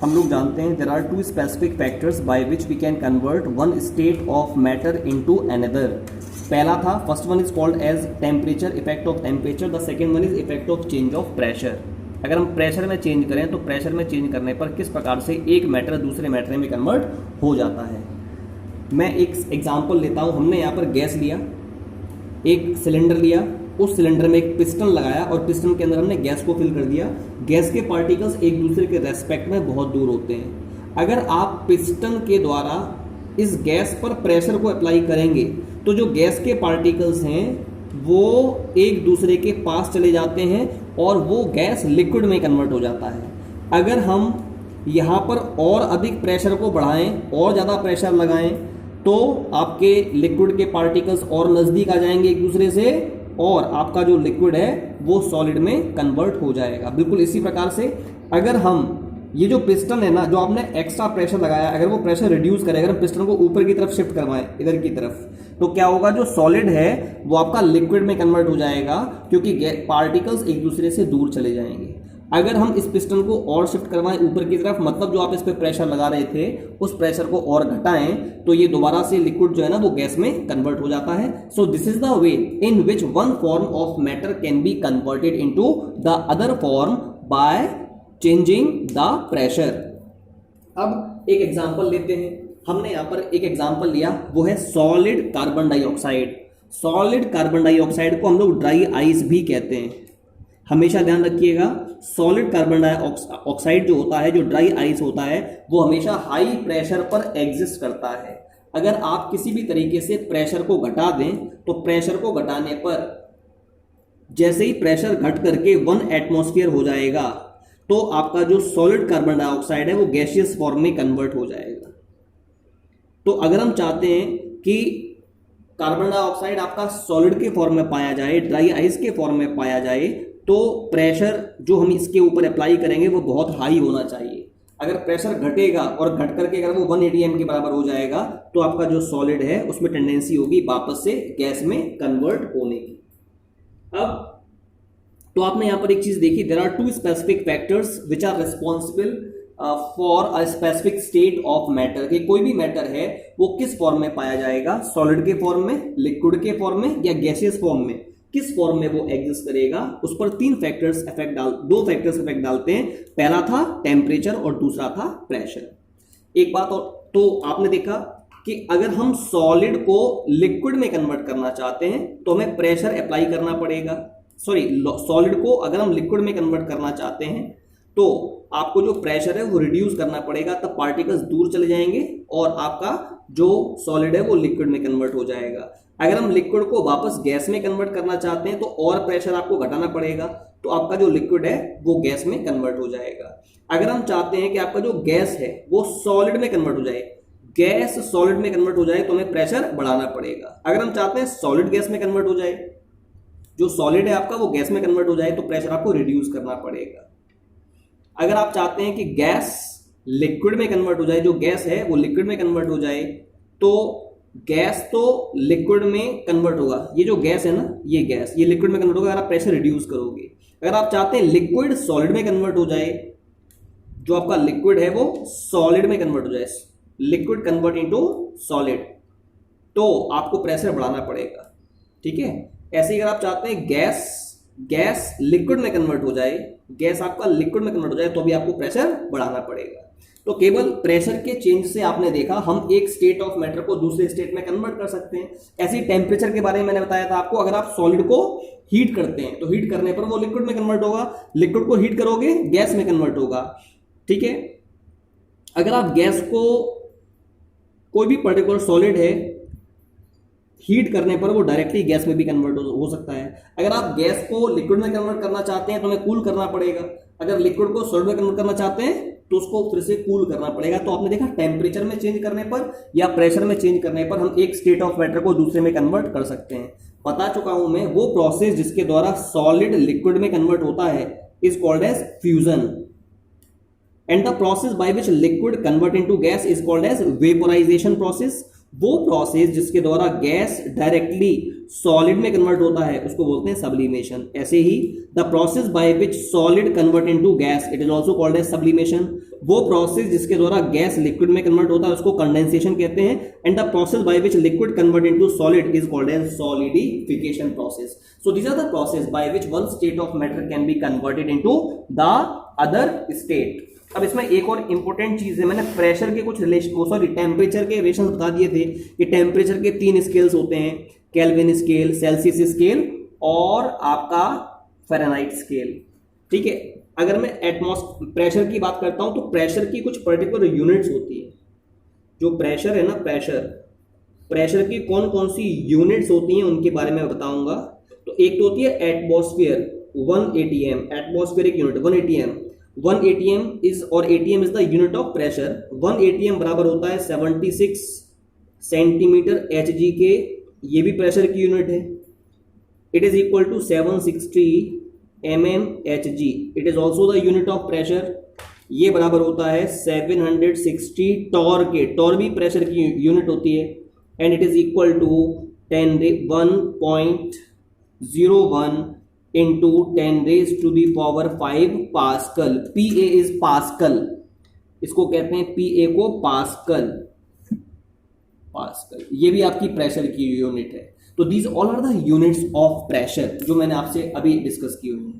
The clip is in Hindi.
हम लोग जानते हैं there are two specific factors by which we can convert one state of matter into another. पहला था, first one is called as temperature, effect of temperature. The second one is effect of change of pressure. अगर हम प्रेशर में चेंज करें तो प्रेशर में चेंज करने पर किस प्रकार से एक मैटर दूसरे मैटर में कन्वर्ट हो जाता है। मैं एक एग्जाम्पल लेता हूँ। हमने यहाँ पर गैस लिया, एक सिलेंडर लिया, उस सिलेंडर में एक पिस्टन लगाया और पिस्टन के अंदर हमने गैस को फिल कर दिया। गैस के पार्टिकल्स एक दूसरे के रेस्पेक्ट में बहुत दूर होते हैं। अगर आप पिस्टन के द्वारा इस गैस पर प्रेशर को अप्लाई करेंगे तो जो गैस के पार्टिकल्स हैं वो एक दूसरे के पास चले जाते हैं और वो गैस लिक्विड में कन्वर्ट हो जाता है। अगर हम यहाँ पर और अधिक प्रेशर को बढ़ाएं और ज़्यादा प्रेशर लगाएं तो आपके लिक्विड के पार्टिकल्स और नज़दीक आ जाएंगे एक दूसरे से और आपका जो लिक्विड है वो सॉलिड में कन्वर्ट हो जाएगा। बिल्कुल इसी प्रकार से अगर हम ये जो पिस्टन है ना, जो आपने एक्स्ट्रा प्रेशर लगाया, अगर वो प्रेशर रिड्यूस करें, अगर हम पिस्टन को ऊपर की तरफ शिफ्ट करवाएं इधर की तरफ, तो क्या होगा, जो सॉलिड है वो आपका लिक्विड में कन्वर्ट हो जाएगा क्योंकि पार्टिकल्स एक दूसरे से दूर चले जाएंगे। अगर हम इस पिस्टन को और शिफ्ट करवाएं ऊपर की तरफ, मतलब जो आप इस पर प्रेशर लगा रहे थे उस प्रेशर को और घटाएं, तो ये दोबारा से लिक्विड जो है ना वो गैस में कन्वर्ट हो जाता है। So this is the way in which one form of matter can be converted into the other form by changing the pressure. अब एक एग्जांपल लेते हैं। हमने यहाँ पर एक एग्जांपल लिया, वो है solid carbon dioxide. Solid carbon dioxide को हम लोग ड्राई आइस भी कहते हैं। हमेशा ध्यान रखिएगा, सॉलिड कार्बन डाइऑक्साइड जो होता है, जो ड्राई आइस होता है, वो हमेशा हाई प्रेशर पर एग्जिस्ट करता है। अगर आप किसी भी तरीके से प्रेशर को घटा दें तो प्रेशर को घटाने पर जैसे ही प्रेशर घट करके 1 एटमॉस्फेयर हो जाएगा तो आपका जो सॉलिड कार्बन डाइऑक्साइड है वो गैसियस फॉर्म में कन्वर्ट हो जाएगा। तो अगर हम चाहते हैं कि कार्बन डाइऑक्साइड आपका सॉलिड के फॉर्म में पाया जाए, ड्राई आइस के फॉर्म में पाया जाए, तो प्रेशर जो हम इसके ऊपर अप्लाई करेंगे वो बहुत हाई होना चाहिए। अगर प्रेशर घटेगा और घट करके अगर वो 1 atm के बराबर हो जाएगा तो आपका जो सॉलिड है उसमें टेंडेंसी होगी वापस से गैस में कन्वर्ट होने की। अब तो आपने यहाँ पर एक चीज देखी, there are two specific factors which are responsible for a specific state of matter. कि कोई भी मैटर है वो किस फॉर्म में पाया जाएगा, सॉलिड के फॉर्म में, लिक्विड के फॉर्म में या गैसियस फॉर्म में, किस फॉर्म में वो एग्जिस्ट करेगा, उस पर दो फैक्टर्स इफेक्ट डालते हैं। पहला था टेम्परेचर और दूसरा था प्रेशर। एक बात और, तो आपने देखा कि अगर हम सॉलिड को लिक्विड में कन्वर्ट करना चाहते हैं तो हमें प्रेशर अप्लाई करना पड़ेगा। सॉलिड को अगर हम लिक्विड में कन्वर्ट करना चाहते हैं तो आपको जो प्रेशर है वो रिड्यूस करना पड़ेगा, तब पार्टिकल्स दूर चले जाएंगे और आपका जो सॉलिड है वो लिक्विड में कन्वर्ट हो जाएगा। अगर हम लिक्विड को वापस गैस में कन्वर्ट करना चाहते हैं तो और प्रेशर आपको घटाना पड़ेगा, तो आपका जो लिक्विड है वो गैस में कन्वर्ट हो जाएगा। अगर हम चाहते हैं कि आपका जो गैस है वो सॉलिड में कन्वर्ट हो जाए, गैस सॉलिड में कन्वर्ट हो जाए, तो हमें प्रेशर बढ़ाना पड़ेगा। अगर हम चाहते हैं सॉलिड गैस में कन्वर्ट हो जाए, जो सॉलिड है आपका वो गैस में कन्वर्ट हो जाए, तो प्रेशर आपको रिड्यूस करना पड़ेगा। अगर आप चाहते हैं कि गैस लिक्विड में कन्वर्ट हो जाए, जो गैस है वो लिक्विड में कन्वर्ट हो जाए, तो गैस तो लिक्विड में कन्वर्ट होगा। ये जो गैस है ना, ये गैस ये लिक्विड में कन्वर्ट होगा अगर आप प्रेशर रिड्यूस करोगे। अगर आप चाहते हैं लिक्विड सॉलिड में कन्वर्ट हो जाए, जो आपका लिक्विड है वो सॉलिड में कन्वर्ट हो जाए, लिक्विड कन्वर्ट इनटू सॉलिड, तो आपको प्रेशर बढ़ाना पड़ेगा। ठीक है। ऐसे ही अगर आप चाहते हैं गैस लिक्विड में कन्वर्ट हो जाए, गैस आपका लिक्विड में कन्वर्ट हो जाए, तो भी आपको प्रेशर बढ़ाना पड़ेगा। तो केवल प्रेशर के चेंज से आपने देखा हम एक स्टेट ऑफ मैटर को दूसरे स्टेट में कन्वर्ट कर सकते हैं। ऐसे ही टेम्परेचर के बारे में मैंने बताया था आपको, अगर आप सॉलिड को हीट करते हैं तो हीट करने पर वो लिक्विड में कन्वर्ट होगा, लिक्विड को हीट करोगे गैस में कन्वर्ट होगा। ठीक है। अगर आप गैस को, कोई भी पर्टिकुलर सॉलिड है, हीट करने पर वो डायरेक्टली गैस में भी कन्वर्ट हो सकता है। अगर आप गैस को लिक्विड में कन्वर्ट करना चाहते हैं तो हमें कूल करना पड़ेगा। अगर लिक्विड को सॉलिड में कन्वर्ट करना चाहते हैं तो उसको फिर से कूल करना पड़ेगा। तो आपने देखा टेम्परेचर में चेंज करने पर या प्रेशर में चेंज करने पर हम एक स्टेट ऑफ मैटर को दूसरे में कन्वर्ट कर सकते हैं। बता चुका हूं मैं, वो प्रोसेस जिसके द्वारा सॉलिड लिक्विड में कन्वर्ट होता है is called as fusion, and the process by which liquid convert into gas is called as vaporisation process. वो प्रोसेस जिसके द्वारा गैस डायरेक्टली सॉलिड में कन्वर्ट होता है उसको बोलते हैं सब्लिमेशन। ऐसे ही the process by which solid convert into gas it is also called as sublimation. वो प्रोसेस जिसके द्वारा गैस लिक्विड में कन्वर्ट होता है उसको कंडेंसेशन कहते हैं, and the process by which liquid convert into solid is called as solidification process. So these are the process by which one state of matter can be converted into the other state. अब इसमें एक और इंपॉर्टेंट चीज है, मैंने प्रेशर के कुछ रिलेशन सॉरी टेम्परेचर के रिलेशन बता दिए थे कि टेम्परेचर के 3 स्केल्स होते हैं, केल्विन स्केल, सेल्सियस स्केल और आपका फ़ारेनहाइट स्केल. ठीक है, अगर मैं प्रेशर की बात करता हूं तो प्रेशर की कुछ पर्टिकुलर यूनिट्स होती है. जो प्रेशर है ना, प्रेशर की कौन कौन सी यूनिट्स होती हैं उनके बारे में बताऊंगा. तो एक तो होती है atmosphere, 1 atm, atmospheric unit 1 atm. 1 atm is और atm is the unit of pressure. 1 atm बराबर होता है 76 सेंटीमीटर Hg के, ये भी प्रेशर की यूनिट है. It is equal to 760 mmHg. It is also the unit of pressure. ये बराबर होता है 760 टॉर के, टॉर भी प्रेशर की यूनिट होती है. And it is equal to 1.01 into 10⁻⁵ pascal. Pa is pascal, इसको कहते हैं Pa को पास्कल. ये भी आपकी प्रेशर की यूनिट है. तो these all are the units of pressure जो मैंने आपसे अभी डिस्कस की हुई है.